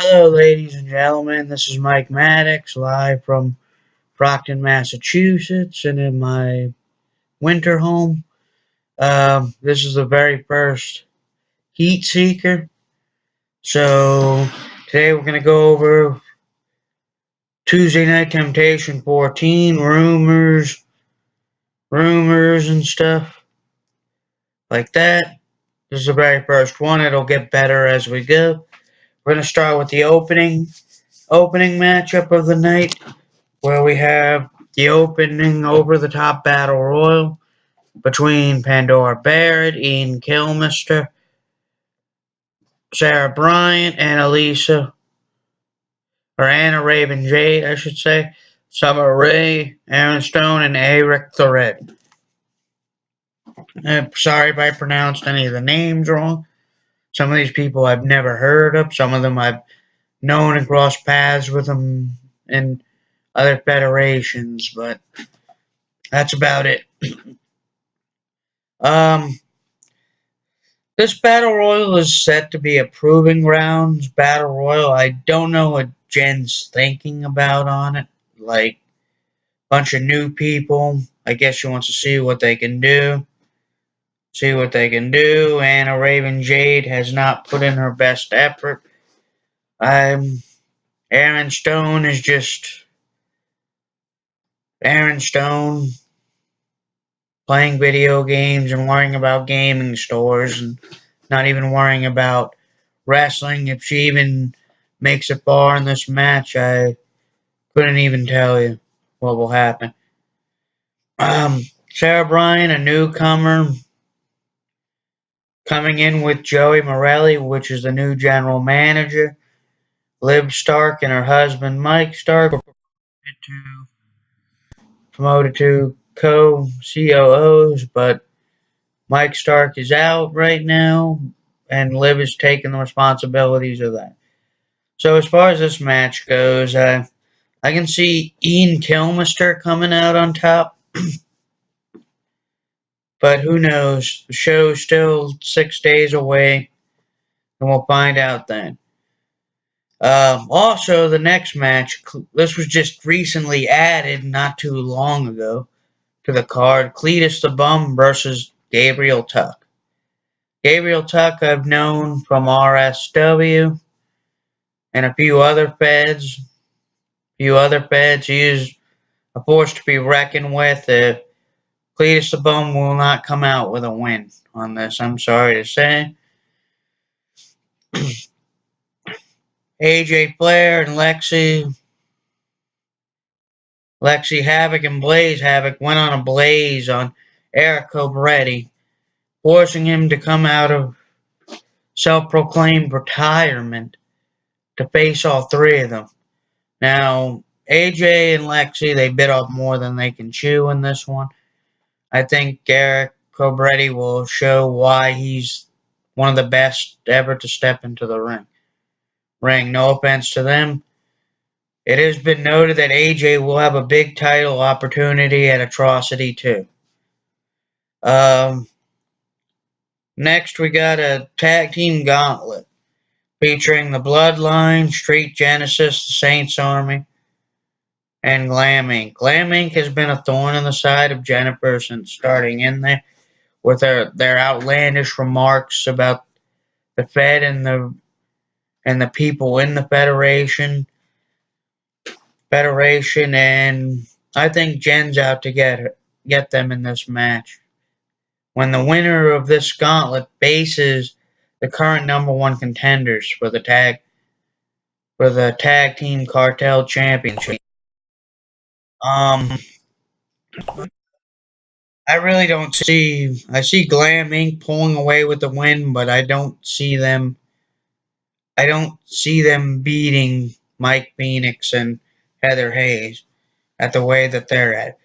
Hello, ladies and gentlemen. This is Mike Maddox, live from Brockton, Massachusetts, and in my winter home. This is the very first Heatseeker. So today we're gonna go over Tuesday Night Temptation 14 rumors, and stuff like that. This is the very first one. It'll get better as we go. We're gonna start with the opening matchup of the night, where we have the opening over-the-top battle royal between Pandora Barrett, Ian Kilmister, Sarah Bryant, and Anna Raven Jade, I should say, Summer Rae, Aaron Stone, and Eric Thread. Sorry if I pronounced any of the names wrong. Some of these people I've never heard of. Some of them I've known and crossed paths with them in other federations, but that's about it. Um, This battle royal is set to be a proving grounds battle royal. I don't know what Jen's thinking about on it. Like, bunch of new people. I guess she wants to see what they can do. See what they can do. Anna Raven Jade has not put in her best effort. Aaron Stone is just Aaron Stone playing video games and worrying about gaming stores and not even worrying about wrestling. If she even makes it far in this match, I couldn't even tell you what will happen. Sarah Bryan, a newcomer, coming in with Joey Morelli, which is the new general manager. Liv Stark and her husband Mike Stark were promoted to co-COOs, but Mike Stark is out right now, and Liv is taking the responsibilities of that. So as far as this match goes, I can see Ian Kilmister coming out on top, but who knows? The show's still 6 days away, and we'll find out then. Also, the next match, this was just recently added not too long ago to the card, Cletus the Bum versus Gabriel Tuck. Gabriel Tuck I've known from RSW and a few other feds. He is a force to be reckoned with. Cletus the Bum will not come out with a win on this, I'm sorry to say. AJ Flair and Lexi Havoc and Blaze Havoc went on a blaze on Eric Cobretti, forcing him to come out of self-proclaimed retirement to face all three of them. Now, AJ and Lexi, they bit off more than they can chew in this one. I think Eric Cobretti will show why he's one of the best ever to step into the ring. No offense to them. It has been noted that AJ will have a big title opportunity at Atrocity too. Next, we got a tag team gauntlet featuring the Bloodline, Street Genesis, the Saints Army, and Glam Inc. Glam Inc. has been a thorn in the side of Jennifer since starting in there with their outlandish remarks about the Fed and the people in the Federation, and I think Jen's out to get them in this match. When the winner of this gauntlet faces the current number one contenders for the tag team cartel championship. Um, I really don't see. I see Glam Inc. pulling away with the win, but I don't see them. I don't see them beating Mike Phoenix and Heather Hayes at the way that they're at.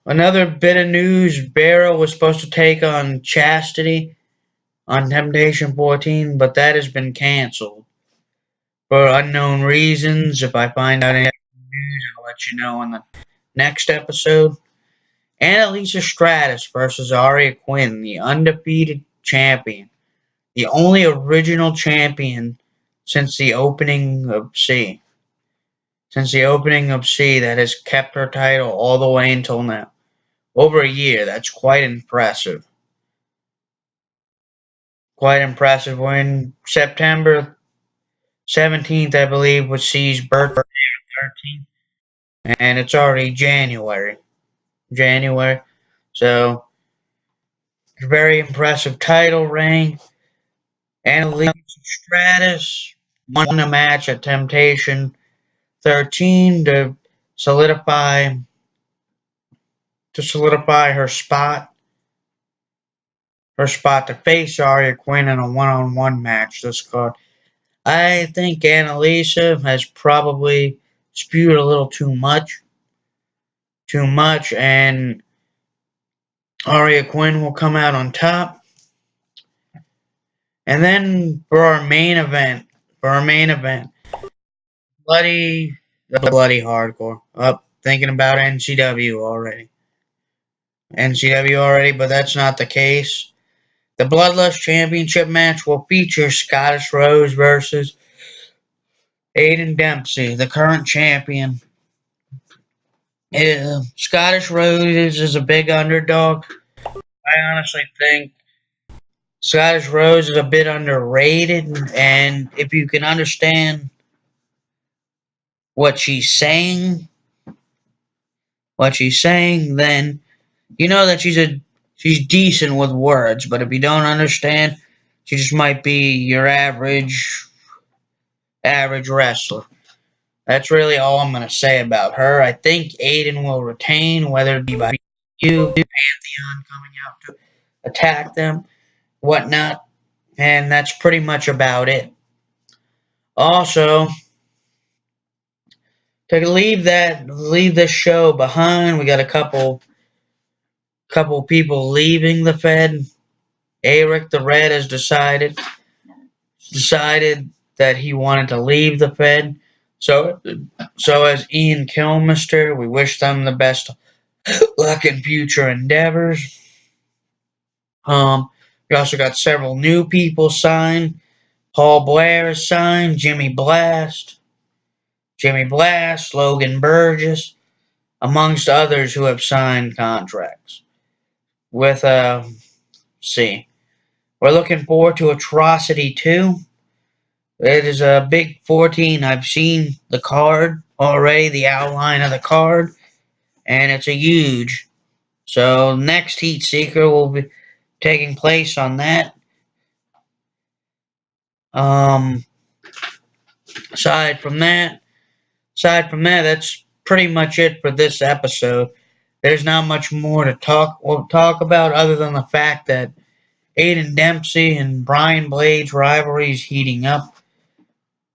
Another bit of news: Barrow was supposed to take on Chastity on Temptation 14, but that has been canceled for unknown reasons. If I find out any news, I'll let you know in the next episode. Annalisa Stratus versus Aria Quinn, the undefeated champion. the only original champion since the opening of C. Since the opening of C that has kept her title all the way until now. Over a year. That's quite impressive. Quite impressive. We're in September 17th, I believe, was C's birthday, 13th, and it's already January. January. So, very impressive title reign. Annalise Stratus won a match at Temptation 13 solidify her spot to face Arya Quinn in a one-on-one match this card. I think Annalisa has probably spewed a little too much, and Arya Quinn will come out on top. And then for our main event, bloody hardcore. Up, thinking about NCW already, but that's not the case. The Bloodlust Championship match will feature Scottish Rose versus Aiden Dempsey, the current champion. Scottish Rose is a big underdog. I honestly think Scottish Rose is a bit underrated, and if you can understand what she's saying, then you know that she's decent with words. But if you don't understand, she just might be your average wrestler. That's really all I'm gonna say about her. I think Aiden will retain, whether it be by you, Pantheon coming out to attack them, whatnot, and that's pretty much about it. Also, to leave this show behind, we got a couple people leaving the Fed. Eric the Red has decided that he wanted to leave the Fed. So as Ian Kilmister, we wish them the best luck in future endeavors. We also got several new people signed. Paul Blair is signed. Jimmy Blast, Logan Burgess, amongst others who have signed contracts. With see, we're looking forward to Atrocity 2. It is a big 14. I've seen the card already, the outline of the card, and it's a huge. So next Heatseeker will be taking place on that. Um, aside from that, that's pretty much it for this episode. There's not much more to talk about other than the fact that Aiden Dempsey and Brian Blades' rivalry is heating up.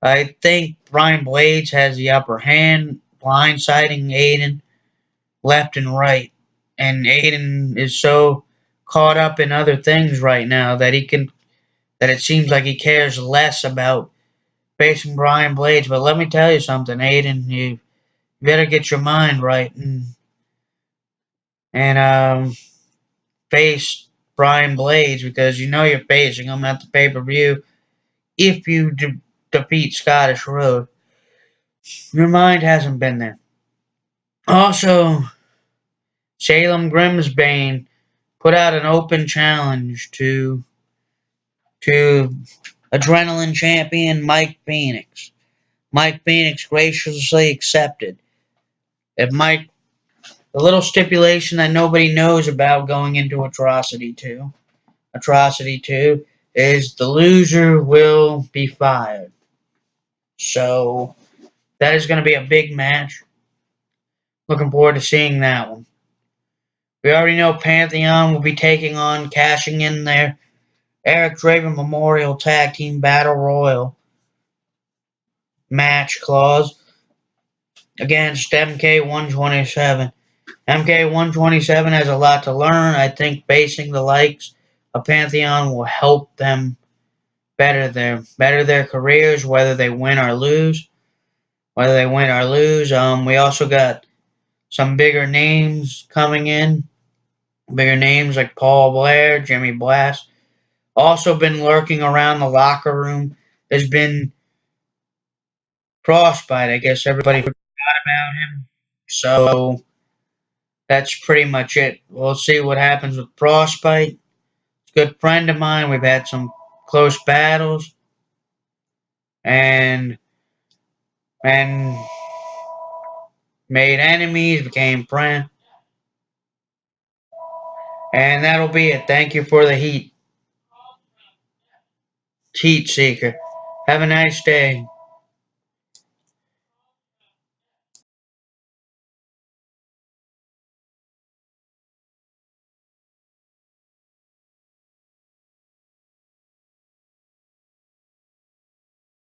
I think Brian Blades has the upper hand, blindsiding Aiden left and right. And Aiden is so caught up in other things right now that it seems like he cares less about facing Brian Blades. But let me tell you something, Aiden, you better get your mind right and face Brian Blades, because you know you're facing him at the pay-per-view if you defeat Scottish Road. Your mind hasn't been there. Also, Salem Grimsbane put out an open challenge to Adrenaline champion Mike Phoenix. Mike Phoenix graciously accepted. If Mike, the little stipulation that nobody knows about going into Atrocity 2, is the loser will be fired. So that is going to be a big match. Looking forward to seeing that one. We already know Pantheon will be cashing in their Eric Draven Memorial Tag Team Battle Royal match clause against MK127. MK127 has a lot to learn. I think facing the likes of Pantheon will help them better their careers, whether they win or lose. We also got some bigger names coming in. Bigger names like Paul Blair, Jimmy Blast, Also been lurking around the locker room. There's been Frostbite. I guess everybody forgot about him. So that's pretty much it. We'll see what happens with Frostbite. It's a good friend of mine. We've had some close battles and and made enemies, became friends. And that'll be it. Thank you for the Heatseeker. Have a nice day.